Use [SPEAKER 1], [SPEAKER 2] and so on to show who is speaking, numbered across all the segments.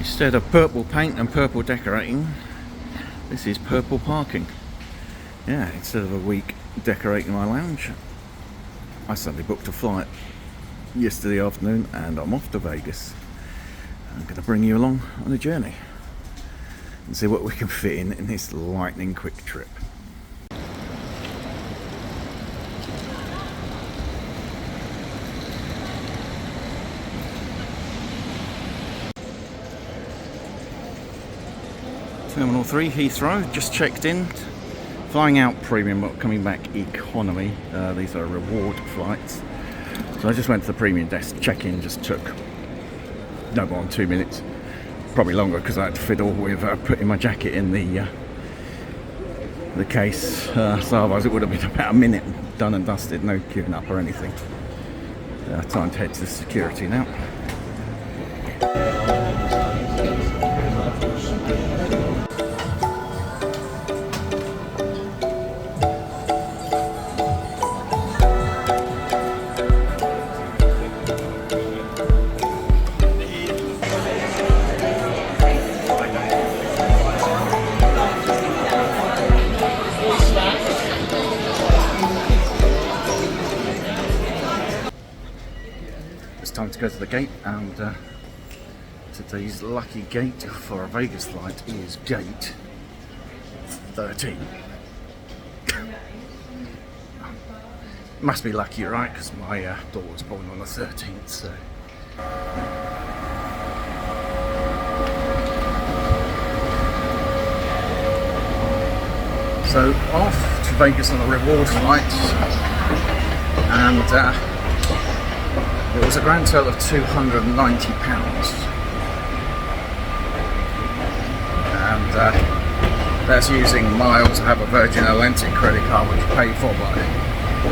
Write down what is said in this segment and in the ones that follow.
[SPEAKER 1] Instead of purple paint and purple decorating, this is purple parking. Yeah, instead of a week decorating my lounge, I suddenly booked a flight yesterday afternoon and I'm off to Vegas. I'm going to bring you along on a journey and see what we can fit in this lightning quick trip. Terminal 3, Heathrow, just checked in. Flying out premium, but coming back economy. These are reward flights. So I just went to the premium desk, check-in just took no more than 2 minutes. Probably longer because I had to fiddle with putting my jacket in the case. So otherwise it would have been about a minute done and dusted, no queuing up or anything. Time to head to security now. Time to go to the gate, and today's lucky gate for a Vegas flight is gate 13. Must be lucky, right? Because my daughter was born on the 13th, so. So off to Vegas on a reward flight, and it was a grand total of £290, and that's using miles. I have a Virgin Atlantic credit card which you pay for, but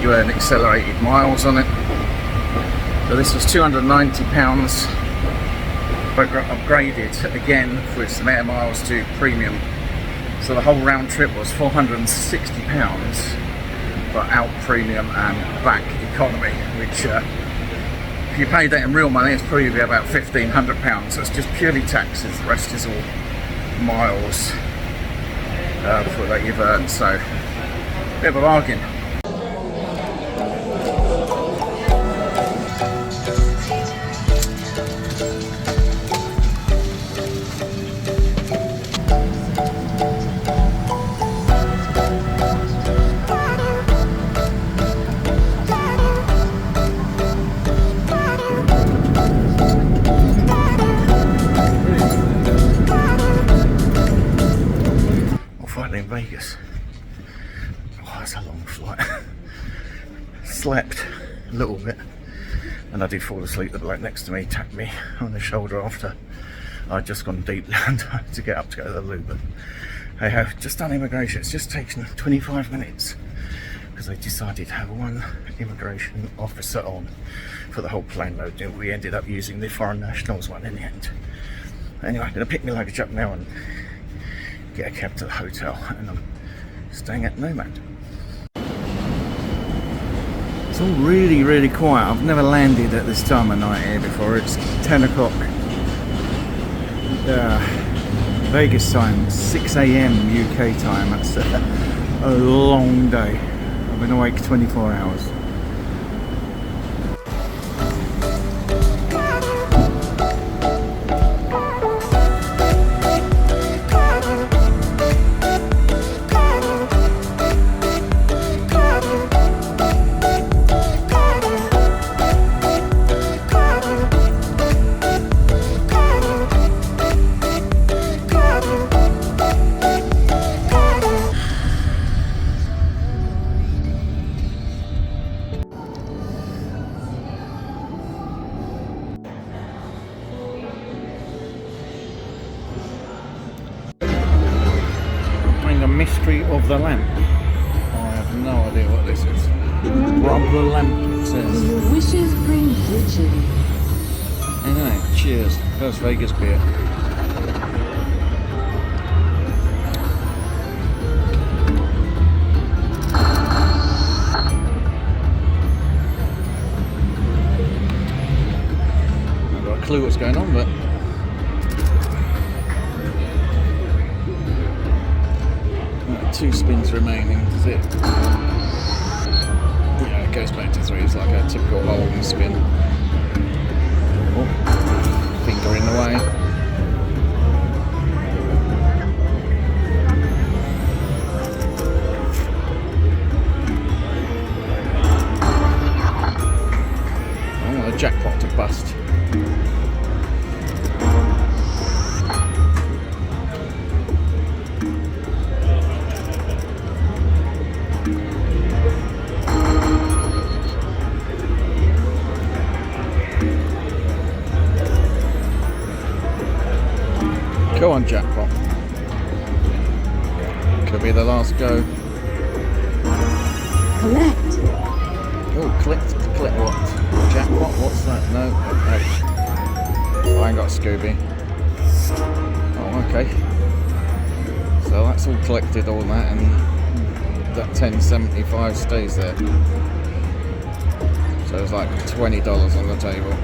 [SPEAKER 1] you earn accelerated miles on it. So this was £290, but upgraded again with some air miles to premium. So the whole round trip was £460 for out premium and back economy, which if you paid that in real money, it's probably about £1,500. So it's just purely taxes. The rest is all miles for that you've earned. So, bit of a bargain. Vegas. Oh, that's a long flight. Slept a little bit, and I did fall asleep. The bloke next to me tapped me on the shoulder after I'd just gone deep down to get up to go to the loo. But hey ho, just done immigration. It's just taken 25 minutes because they decided to have one immigration officer on for the whole plane load. We ended up using the foreign nationals one in the end. Anyway, I'm going to pick my luggage up now and get a cab to the hotel, and I'm staying at Nomad. It's all really quiet. I've never landed at this time of night here before. It's 10 o'clock Vegas time, 6 AM UK time. That's a long day. I've been awake 24 hours. Mystery of the lamp. I have no idea what this is. Rob the lamp, it says.
[SPEAKER 2] Your wishes bring riches.
[SPEAKER 1] Anyway, cheers. First Vegas beer. I've got a clue what's going on, but
[SPEAKER 3] 2 spins remaining, does it? Yeah, it goes back to 3. It's like a typical holding spin. Oh, finger in the way. Oh, a jackpot to bust. Go on, jackpot. Could be the last go.
[SPEAKER 2] Collect.
[SPEAKER 3] Oh, click what? Jackpot? What's that? No. Oh, I ain't got a Scooby. Oh, okay. So that's all collected, all that, and that 10.75 stays there. So there's like $20 on the table.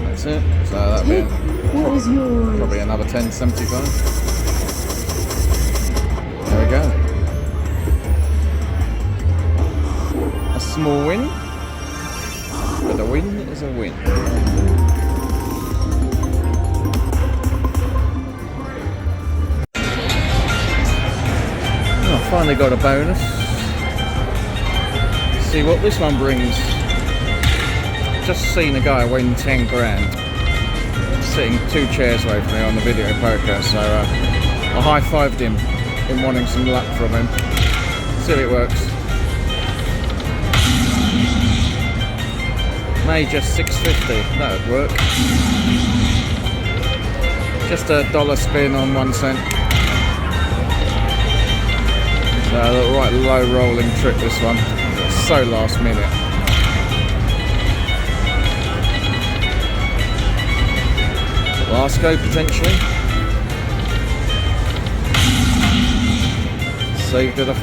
[SPEAKER 3] That's it. So that'll be
[SPEAKER 2] What was yours?
[SPEAKER 3] probably another 10.75. There we go. A small win, but a win is a win. Oh, I finally got a bonus. Let's see what this one brings. Just seen a guy win 10 grand, sitting 2 chairs away from me on the video poker, so I high-fived him in wanting some luck from him. See if it works. Major 650, that would work. Just a $1 spin on 1 cent. So a right low rolling trip this one. It's so last minute. Last go potentially. Saved at a $5.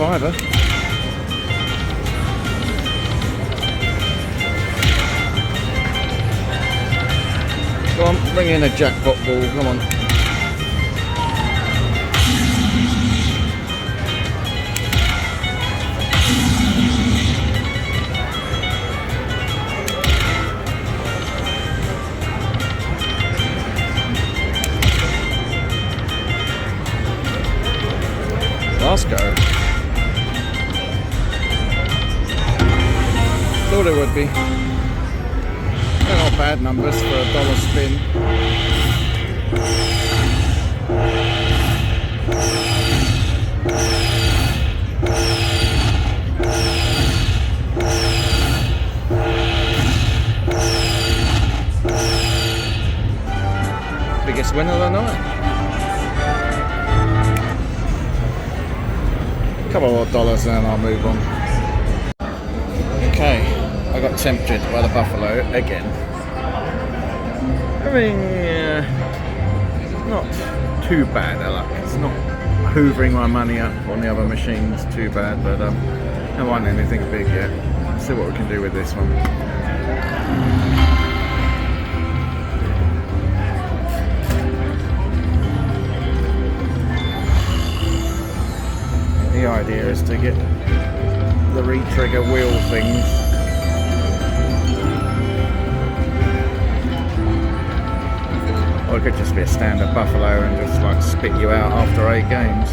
[SPEAKER 3] Go on, bring in a jackpot ball, come on. Last go. Thought it would be. They're not bad numbers for a $1 spin. Biggest winner of the night. Couple more dollars and I'll move on. Okay, I got tempted by the buffalo again. I mean, not too bad the luck. It's not hoovering my money up on the other machines too bad, but I haven't won anything big yet. Let's see what we can do with this one. The idea is to get the re-trigger wheel things. Or it could just be a standard buffalo and just like spit you out after 8 games.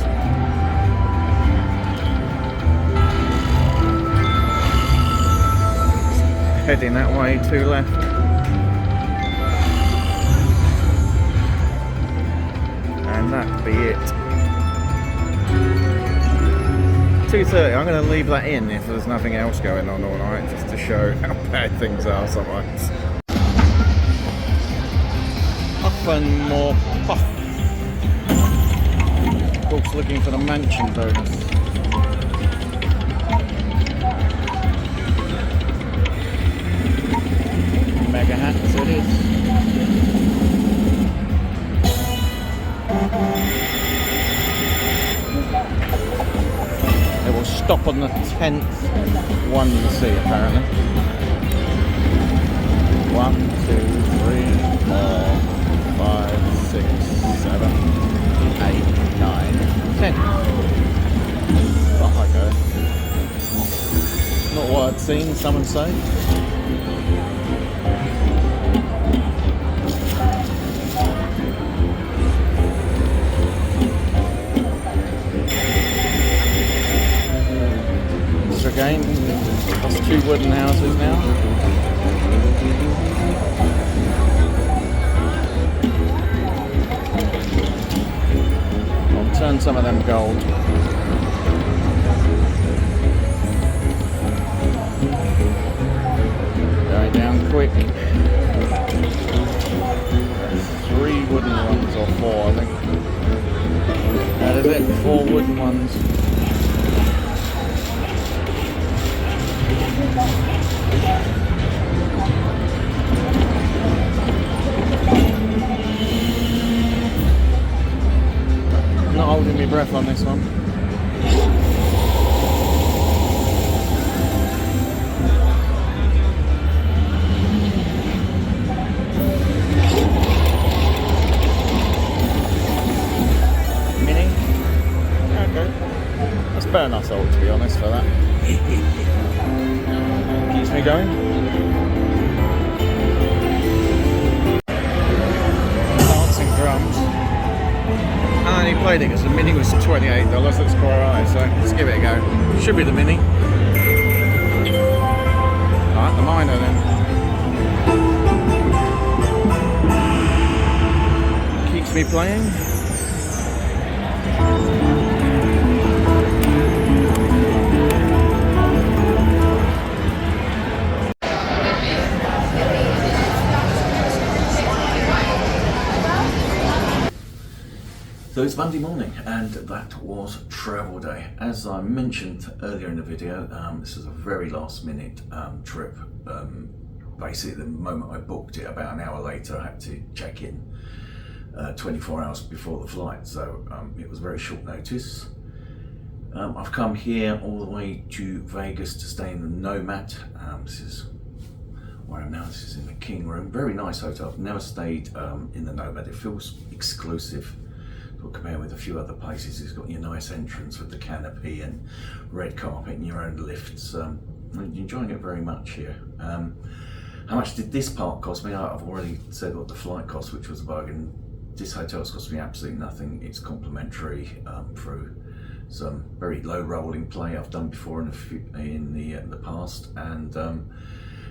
[SPEAKER 3] Heading that way, 2 left. And that'd be it. 2:30, I'm going to leave that in if there's nothing else going on all night, just to show how bad things are sometimes. Puff and more puff. Of course, looking for the mansion bonus. Mega hats it is. It will stop on the 10th 1C apparently. 1, 2, 3. 5, 6, 7, 8, 9, 10. Oh, okay. Not what I'd seen, someone say. So again, that's 2 wooden houses now. I'll turn some of them gold. Going down quick. 3 wooden ones, or 4 I think. That is it, 4 wooden ones. Not holding my breath on this one. Mini? Okay. That's better enough sold, to be honest, for that. Keeps me going. Dancing drums. I only played it because the Mini was $28. That's quite alright, so let's give it a go. Should be the Mini. Alright, the minor then. Keeps me playing.
[SPEAKER 1] So it's Monday morning, and that was travel day. As I mentioned earlier in the video, this was a very last minute trip. Basically, the moment I booked it, about an hour later, I had to check in 24 hours before the flight, so it was very short notice. I've come here all the way to Vegas to stay in the Nomad. This is where I'm now. This is in the King Room. Very nice hotel. I've never stayed in the Nomad. It feels exclusive. We'll compare with a few other places. It's got your nice entrance with the canopy and red carpet and your own lifts. I'm enjoying it very much here. How much did this part cost me? I've already said what the flight cost, which was a bargain. This hotel's cost me absolutely nothing. It's complimentary through some very low rolling play I've done before in the past, and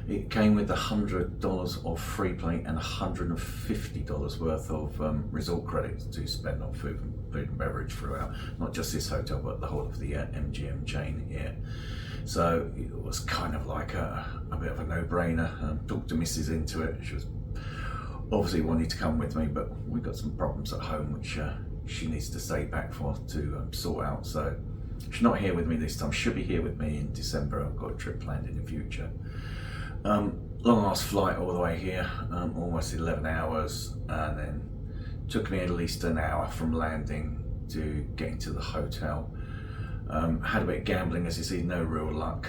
[SPEAKER 1] it came with $100 of Freeplay and $150 worth of resort credits to spend on food and beverage throughout, not just this hotel but the whole of the MGM chain here. So it was kind of like a bit of a no-brainer. Talked to Mrs. into it. She was obviously wanting to come with me, but we've got some problems at home which she needs to stay back for to sort out. So she's not here with me this time. She'll be here with me in December. I've got a trip planned in the future. Long ass flight all the way here, almost 11 hours, and then took me at least an hour from landing to getting to the hotel. Had a bit of gambling, as you see, no real luck.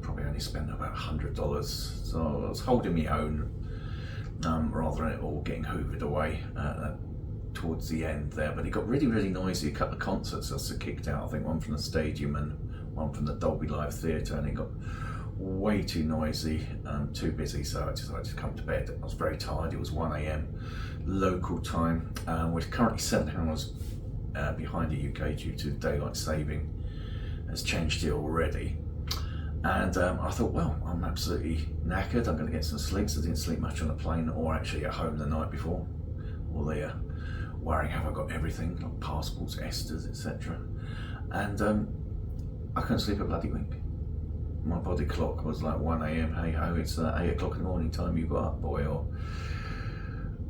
[SPEAKER 1] Probably only spent about $100, so I was holding my own rather than it all getting hoovered away towards the end there. But it got really, really noisy. A couple of concerts I kicked out, I think one from the stadium and one from the Dolby Live Theatre, and it got way too noisy, too busy, so I decided to come to bed. I was very tired. It was 1 AM local time. We're currently 7 hours behind the UK due to daylight saving has changed here already. And I thought, well, I'm absolutely knackered. I'm going to get some sleep. So I didn't sleep much on the plane or actually at home the night before. All the worrying, have I got everything, like passports, Esters, etc. And I couldn't sleep a bloody wink. My body clock was like 1 AM, hey ho, it's 8 o'clock in the morning, time you got up, boy, or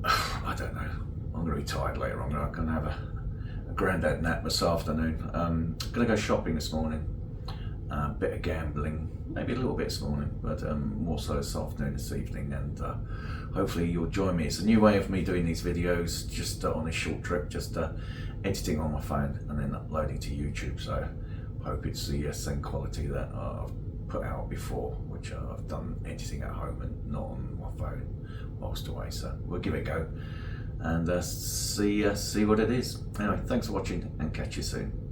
[SPEAKER 1] I don't know. I'm going to be tired later on. I'm going to have a granddad nap this afternoon. I'm going to go shopping this morning, a bit of gambling, maybe a little bit this morning, but more so this afternoon, this evening, and hopefully you'll join me. It's a new way of me doing these videos, just on this short trip, just editing on my phone and then uploading to YouTube, so I hope it's the same quality that I've put out before, which I've done editing at home and not on my phone whilst away. So we'll give it a go and see what it is. Anyway, thanks for watching and catch you soon.